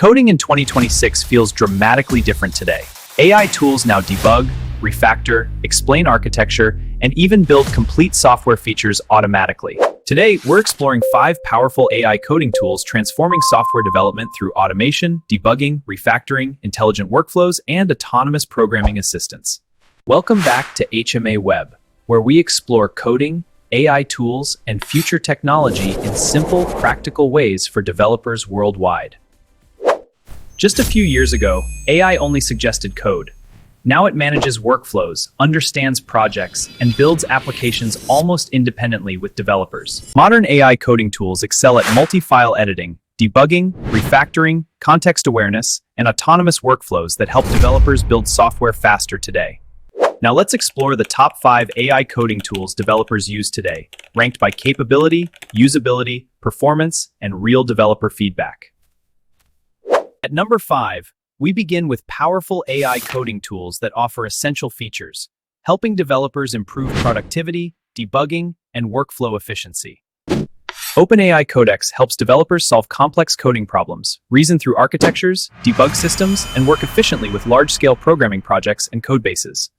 Coding in 2026 feels dramatically different today. AI tools now debug, refactor, explain architecture, and even build complete software features automatically. Today, we're exploring 5 powerful AI coding tools transforming software development through automation, debugging, refactoring, intelligent workflows, and autonomous programming assistance. Welcome back to HMA Web, where we explore coding, AI tools, and future technology in simple, practical ways for developers worldwide. Just a few years ago, AI only suggested code. Now it manages workflows, understands projects, and builds applications almost independently with developers. Modern AI coding tools excel at multi-file editing, debugging, refactoring, context awareness, and autonomous workflows that help developers build software faster today. Now let's explore the top 5 AI coding tools developers use today, ranked by capability, usability, performance, and real developer feedback. At number 5, we begin with powerful AI coding tools that offer essential features, helping developers improve productivity, debugging, and workflow efficiency. OpenAI Codex helps developers solve complex coding problems, reason through architectures, debug systems, and work efficiently with large-scale programming projects and codebases.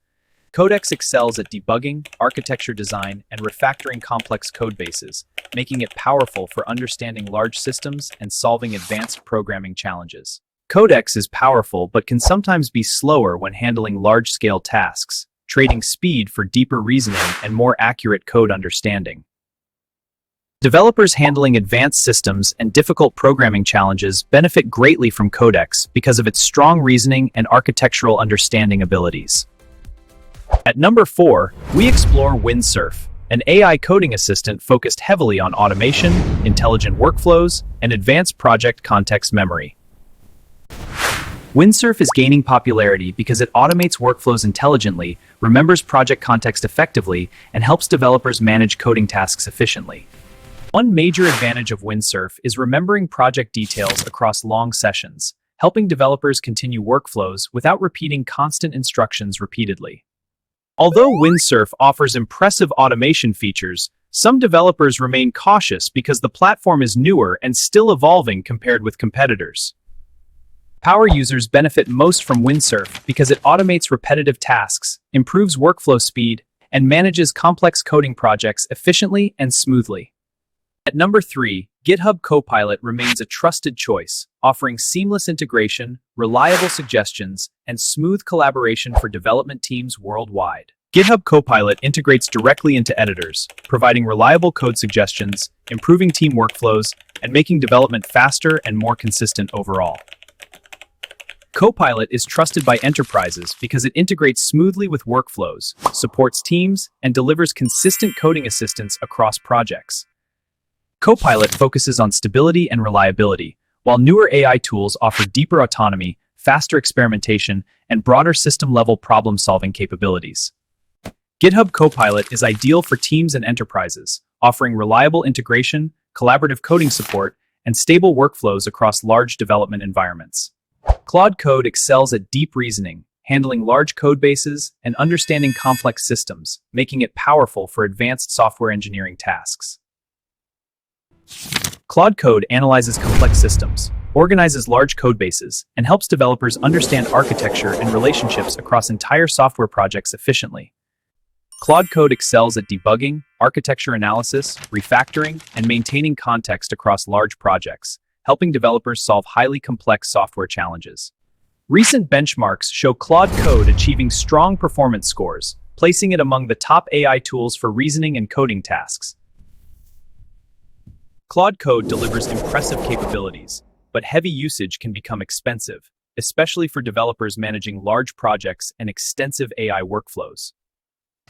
Codex excels at debugging, architecture design, and refactoring complex codebases, making it powerful for understanding large systems and solving advanced programming challenges. Codex is powerful but can sometimes be slower when handling large-scale tasks, trading speed for deeper reasoning and more accurate code understanding. Developers handling advanced systems and difficult programming challenges benefit greatly from Codex because of its strong reasoning and architectural understanding abilities. At number 4, we explore Windsurf, an AI coding assistant focused heavily on automation, intelligent workflows, and advanced project context memory. Windsurf is gaining popularity because it automates workflows intelligently, remembers project context effectively, and helps developers manage coding tasks efficiently. One major advantage of Windsurf is remembering project details across long sessions, helping developers continue workflows without repeating constant instructions repeatedly. Although Windsurf offers impressive automation features, some developers remain cautious because the platform is newer and still evolving compared with competitors. Power users benefit most from Windsurf because it automates repetitive tasks, improves workflow speed, and manages complex coding projects efficiently and smoothly. At number 3, GitHub Copilot remains a trusted choice, offering seamless integration, reliable suggestions, and smooth collaboration for development teams worldwide. GitHub Copilot integrates directly into editors, providing reliable code suggestions, improving team workflows, and making development faster and more consistent overall. Copilot is trusted by enterprises because it integrates smoothly with workflows, supports teams, and delivers consistent coding assistance across projects. Copilot focuses on stability and reliability, while newer AI tools offer deeper autonomy, faster experimentation, and broader system-level problem-solving capabilities. GitHub Copilot is ideal for teams and enterprises, offering reliable integration, collaborative coding support, and stable workflows across large development environments. Claude Code excels at deep reasoning, handling large codebases, and understanding complex systems, making it powerful for advanced software engineering tasks. Claude Code analyzes complex systems, organizes large codebases, and helps developers understand architecture and relationships across entire software projects efficiently. Claude Code excels at debugging, architecture analysis, refactoring, and maintaining context across large projects, helping developers solve highly complex software challenges. Recent benchmarks show Claude Code achieving strong performance scores, placing it among the top AI tools for reasoning and coding tasks. Claude Code delivers impressive capabilities, but heavy usage can become expensive, especially for developers managing large projects and extensive AI workflows.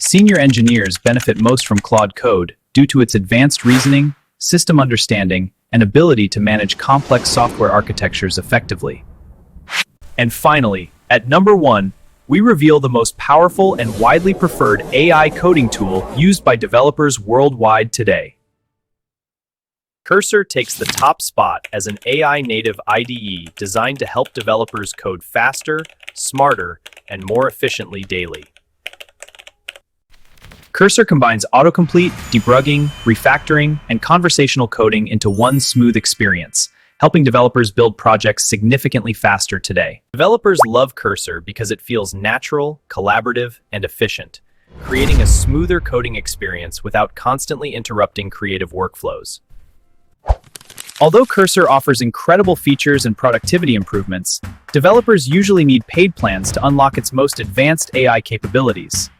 Senior engineers benefit most from Claude Code due to its advanced reasoning, system understanding, and ability to manage complex software architectures effectively. And finally, at number 1, we reveal the most powerful and widely preferred AI coding tool used by developers worldwide today. Cursor takes the top spot as an AI-native IDE designed to help developers code faster, smarter, and more efficiently daily. Cursor combines autocomplete, debugging, refactoring, and conversational coding into one smooth experience, helping developers build projects significantly faster today. Developers love Cursor because it feels natural, collaborative, and efficient, creating a smoother coding experience without constantly interrupting creative workflows. Although Cursor offers incredible features and productivity improvements, developers usually need paid plans to unlock its most advanced AI capabilities.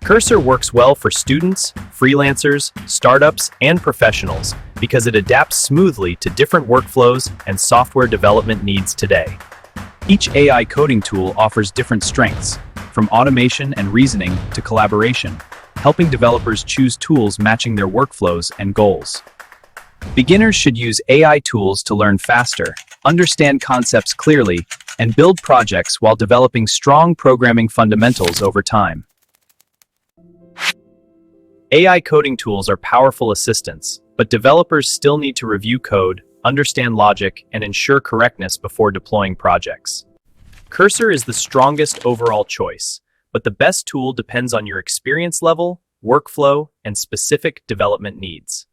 Cursor works well for students, freelancers, startups, and professionals because it adapts smoothly to different workflows and software development needs today. Each AI coding tool offers different strengths, from automation and reasoning to collaboration, helping developers choose tools matching their workflows and goals. Beginners should use AI tools to learn faster, understand concepts clearly, and build projects while developing strong programming fundamentals over time. AI coding tools are powerful assistants, but developers still need to review code, understand logic, and ensure correctness before deploying projects. Cursor is the strongest overall choice, but the best tool depends on your experience level, workflow, and specific development needs.